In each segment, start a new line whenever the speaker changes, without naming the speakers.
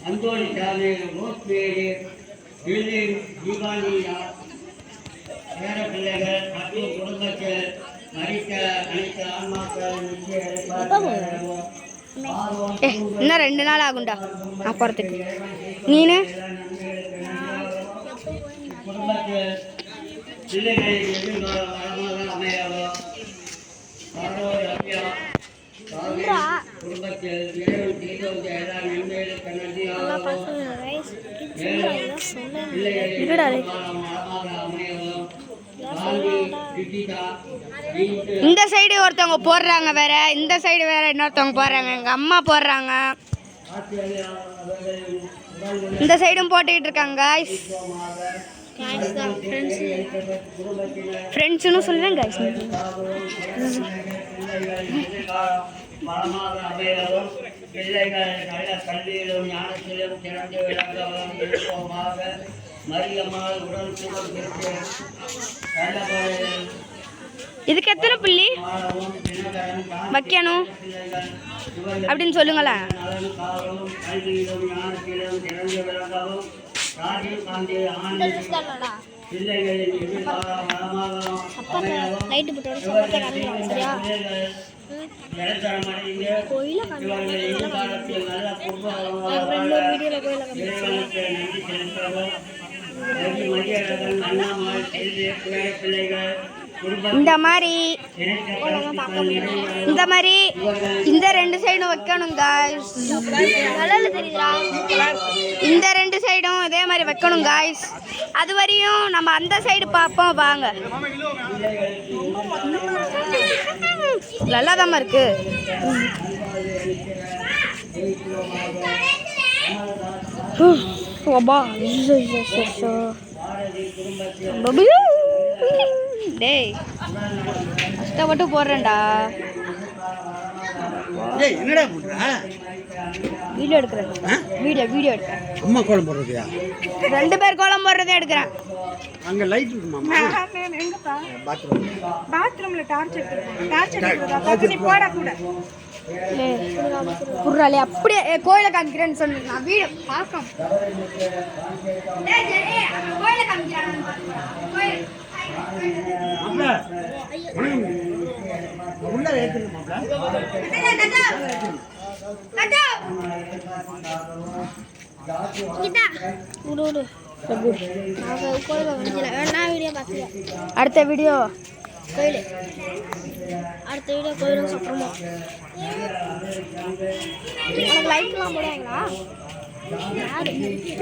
அந்தோணி சாமி, rosemary, billing, தீபாவளியா, பேர பிள்ளைகள் மற்றும் குடும்பத்தில் மறித்த அனைத்து ஆன்மாக்கள்
இன்னும் 2 நாள் ஆகும்டா நான் போகிறதுக்கு. நீனு
குடும்பத்தில் பிள்ளைகளின் எதிர்காலம் வளமாக அமையவோ குடும்பத்தில் இறைவன் செய்தோம் எல்லா நன்மைகளுக்கு நன்றியாகவோ
இந்த சைடு ஒருத்தவங்க போடுறாங்க வேற, இந்த சைடு வேற இன்னொருத்தவங்க போடுறாங்க. எங்கள் அம்மா போடுறாங்க, இந்த சைடும் போட்டுக்கிட்டு இருக்காங்க. ஃப்ரெண்ட்ஸ்னு சொல்லுவேன் கைஸ்.
பிள்ளைகள் நல்ல கல்வியிலும் ஞானத்திலும் சிறந்து விளங்கவும் விருப்பமாக மரியம்மாள் உடல் சுகம் பெற்று
இதுக்கு எத்தனை புள்ளி வைக்கணும் அப்படின்னு சொல்லுங்களேன்.
கல்வியிலும் ஞானத்திலும் சிறந்து விளங்கவும் ராஜீவ் காந்தி ஆனந்த் பிள்ளைகளின் எதிர்காலம் வளமாகவும்
இந்த மாதிரி இந்த 2 சைடும் வைக்கணும் காய்ஸ். இந்த 2 சைடும் இதே மாதிரி வைக்கணும் காய்ஸ். அது வரையும் நம்ம அந்த சைடு பார்ப்போம் வாங்க. நல்லாதாம்மா இருக்கு. டேய் மட்டும் போடுறேன்டா.
என்னடா பண்ற?
வீடியோ எடுக்கிறேன். வீடியோ எடுக்கிறேன்.
அம்மா கோலம் போடுறதுயா?
2 பேர் கோலம் போடுறதே எடுக்கிறேன்.
அங்க லைட் இருக்குமா?
எங்கப்பா? பாத்ரூம்ல டார்ச் எடுத்துறதா பத்தி போட கூட.
குர்ராலே அப்படியே கோயிலை காமிக்கிறேன்னு சொன்னேன். நான் வீடியோ பார்க்க கோயிலை காமிக்கிறேன்.
உள்ள ஏத்துங்க மாப்ள.
அடுத்த வீடியோ
கோயிலுக்கு அப்புறமா உனக்கு லைட்லாம் போடுவாங்களா?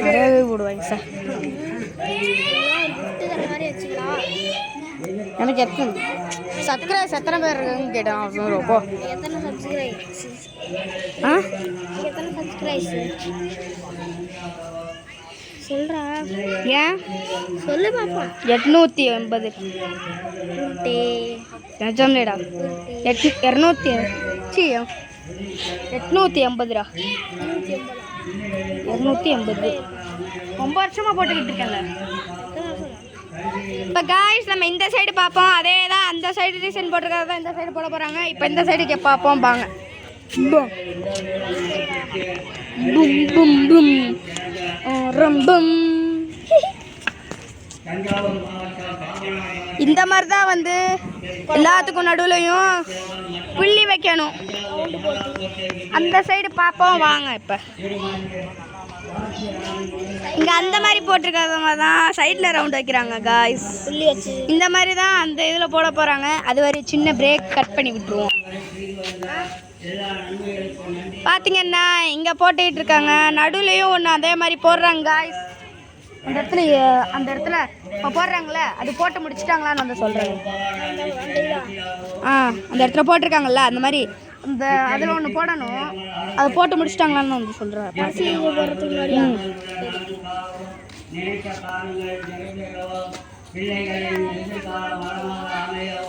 நிறையவே போடுவாங்க சார். எனக்கு எத்தனை எத்தனை பேர் இருக்குன்னு கேட்டேன். ரொம்ப
எத்தனை சப்ஸ்கிரைபர்ஸ்? சொல்றா.
ஏன்
சொல்லு பாப்பா.
880 நிஜம்லேடா. 880 280 ரொம்ப வருஷமா போட்டுக்கிட்டு இருக்கேன்ல. இப்போ காய்ஸ் நம்ம இந்த சைடு பார்ப்போம். அதே தான் அந்த சைடு ரீசன் போட்டிருக்கிறது தான் இந்த சைடு போட போகிறாங்க. இப்போ இந்த சைடுக்கு பார்ப்போம் பாங்க. இந்த மாதிரி தான் வந்து எல்லாத்துக்கும் நடுவுலையும் புள்ளி வைக்கணும். அந்த சைடு பார்ப்போம் வாங்க. இப்போ இங்கே அந்த மாதிரி போட்டிருக்காத மாதிரி தான் சைடில் ரவுண்ட் வைக்கிறாங்க காய்ஸ்.
புள்ளி வச்சு
இந்த மாதிரி தான் அந்த இதில் போட போகிறாங்க. அது வரை சின்ன பிரேக் கட் பண்ணி விட்டுருவோம். பார்த்தீங்கன்னா இங்கே போட்டுக்கிட்டு இருக்காங்க. நடுவுலையும் ஒன்று அதே மாதிரி போடுறாங்க காய்ஸ். அந்த இடத்துல இப்போ போடுறாங்களே அது போட்டு முடிச்சிட்டாங்களான்னு வந்து சொல்கிறாங்க. அந்த இடத்துல போட்டிருக்காங்கல்ல அந்த மாதிரி இந்த அதில் ஒன்று போடணும். அதை போட்டு முடிச்சிட்டாங்களான்னு வந்து சொல்கிறாங்க.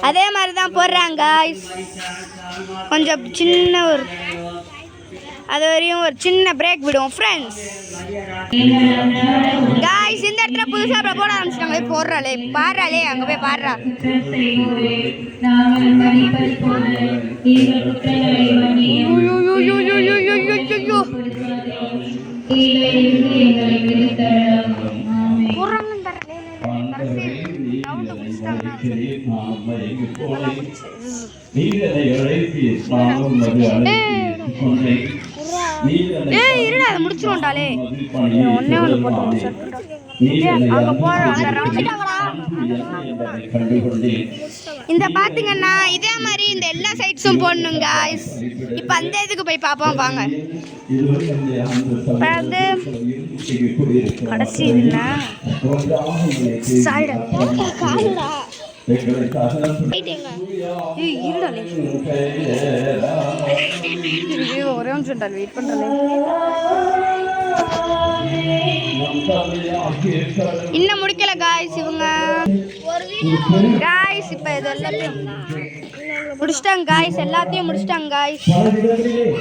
அதே மாதிரி தான் போடுறாங்க காய்ஸ். கொஞ்சம் சின்ன ஒரு அது வரையும் ஒரு சின்ன பிரேக் விடுவோம் ஃப்ரெண்ட்ஸ். காய்ஸ் இந்த இடத்துல புதுசாக போட ஆரம்பிச்சிட்டாங்க. போடுறாளே பாடுறாளே அங்கே போய் பாடுறா. போடுறாங்கன்னு தரல ரவுண்டு முடிச்சிட்டாங்கன்னா ஏய் இருடா அதை முடிச்சிருவோம்டாலே ஒன்னே ஒன்று போட்டு முடிச்சிருக்கா அங்கே போகிற அந்த ரவுண்டு இந்த பார்த்தீங்கன்னா இதே மாதிரி இந்த எல்லா சைட்ஸும் போடணும் guys. இப்போ அந்த இதுக்கு போய் பார்ப்போம் வாங்க. இப்போ வந்து கடைசி இதுனா சைடு
காலுடா
இருடாலே ஒரே நிமிஷம் வெயிட் பண்ணுறேன். இன்னும் முடிக்கல காய்ஸ் இவங்க காய்ஸ். இப்போ இது எல்லாத்தையும் முடிச்சிட்டாங்க காய்ஸ், எல்லாத்தையும் முடிச்சிட்டாங்க காய்ஸ்.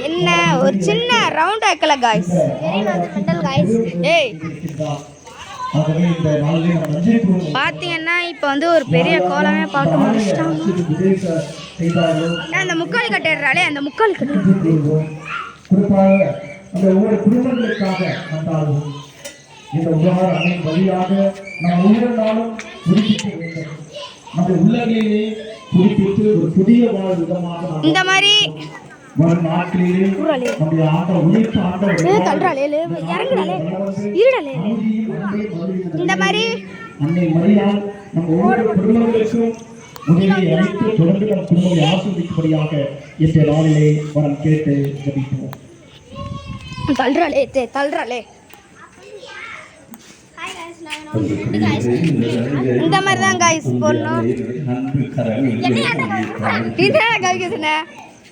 என்ன ஒரு சின்ன ரவுண்ட் ஆக்கல காய்ஸ். ஏய் பார்த்தீங்கன்னா இப்போ வந்து ஒரு பெரிய கோலமே பார்க்க முடிச்சிட்டாங்க. அந்த முக்கால் கட்டிடுறாளே அந்த முக்கால் கட்டு
அந்த ஒவ்வொரு குடும்பங்களுக்காக வந்தாலும் இந்த உபகார அன்னை வழியாக நாம் ஒவ்வொரு நாளும் குறிப்பிட்டு வேண்டும். அந்த உள்ளங்களிலே குறிப்பிட்டு ஒரு புதிய வாழ் விதமாக
இந்த மாதிரி
வரும் நாட்களிலே நம்முடைய ஆண்ட உயிர்த்த
இந்த மாதிரி
அன்னை மரியாள் நம் ஒவ்வொரு குடும்பங்களுக்கும் உதவியை அளித்து தொடர்ந்து நம் குடும்பத்தை ஆசீர்வதிக்கும்படியாக இந்த நாளிலே வரம் கேட்டு ஜெபிப்போம்.
தள்ளுறாளே இந்த மாதிரி தான் காய்ஸ் போடணும்.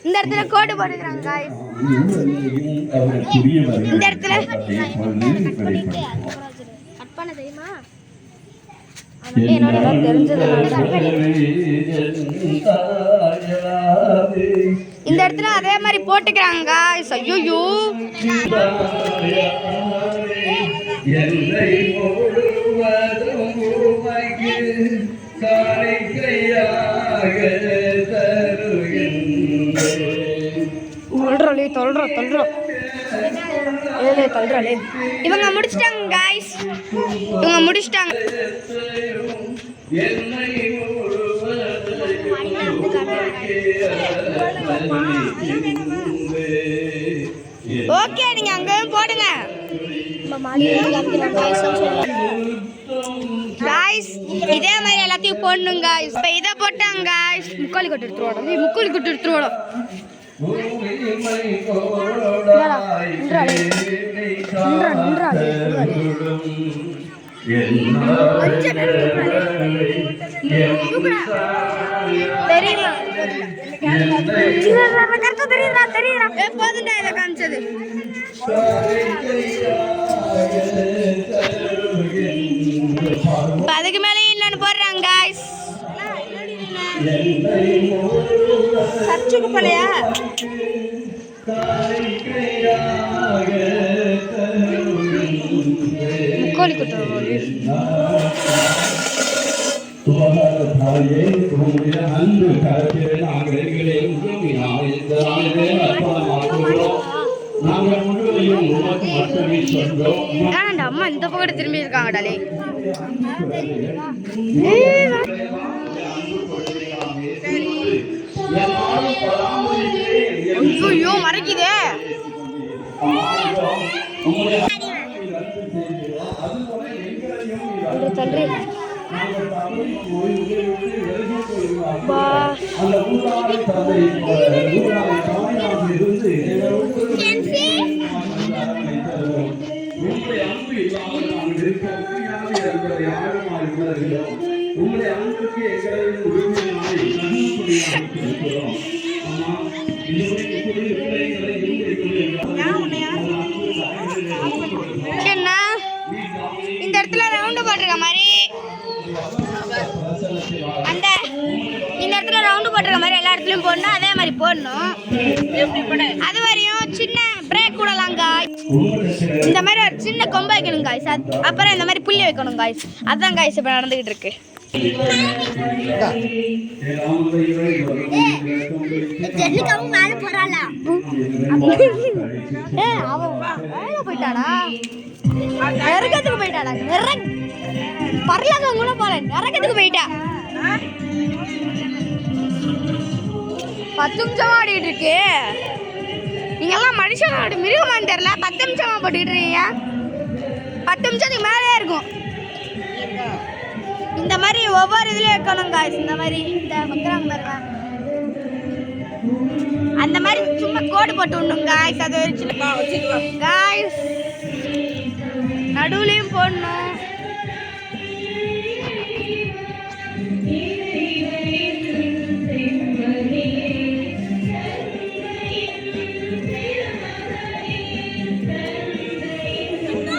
இந்த இடத்துல கோடு போட்டுக்கிறாங்க காய்ஸ். இந்த இடத்துல என்னோட தெரிஞ்சது இந்த இடத்துல அதே மாதிரி போட்டுக்கிறாங்க காய்ஸ். ஐயோ தள்ளுறாளே இவங்க முடிச்சிட்டாங்க காய்ஸ், இவங்க முடிச்சிட்டாங்க. ஓகே நீங்க அங்கேயும் போடுங்க காய்ஸ். இதே மாதிரி எல்லாத்தையும் போடணும் காய்ஸ். இப்போ இதை போட்டாங்க காய்ஸ். முக்காலி கொட்டு எடுத்துருவோம். தெரியுமா எப்போதுண்டா இதை காமிச்சது. அதுக்கு மேலே இன்னொன்று போடுறாங்க காய்ஸ். சர்ச்சுக்கு போலையா கோழி குட்டுறோம். அம்மா இந்த பக்கம் திரும்பி இருக்காங்கடாலே. ஐயோ மறைக்குதே. இந்த இடத்துல ரவுண்டு போட்டிருக்க மாதிரி அந்த இந்த இடத்துல ரவுண்டு போட்டிருக்க மாதிரி எல்லா இடத்துலயும் போடணும். அதே மாதிரி போடணும். அது வரையும் சின்ன பிரேக் விடலாம் காய். இந்த மாதிரி ஒரு சின்ன கொம்பு வைக்கணும் காய்ஸ். அப்புறம் இந்த மாதிரி புள்ளி வைக்கணும் காய்ஸ். அதுதான் காய்ஸ் இப்போ நடந்துகிட்டு இருக்கு.
ஜெல்லிக்காவும் மேல போறாளா
அவன் மேல போயிட்டாடா, நரகத்துக்கு போயிட்டாடா. பரலகம் கூட போல, நரகத்துக்கு போயிட்டா. 10 நிமிஷமா ஆடிட்டு இருக்கு. நீங்கெல்லாம் மனுஷனோட மிருகமான்னு தெரியல, 10 நிமிஷமா போட்டுக்கிட்டு இருக்கீங்க. 10 நிமிஷத்துக்கு மேலே இருக்கும். இந்த மாதிரி ஒவ்வொரு இதுலயும் இருக்கணும் காய்ஸ். இந்த மாதிரி இந்த பத்திரம் பாருங்க, அந்த மாதிரி சும்மா கோடு போட்டு விடணும் காய்ஸ். அது வச்சு காய்ஸ் நடுவுலையும் போடணும்.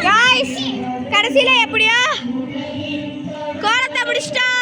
காய்ஸ் கடைசியில எப்படியோ கோலத்தை முடிச்சிட்டோம்.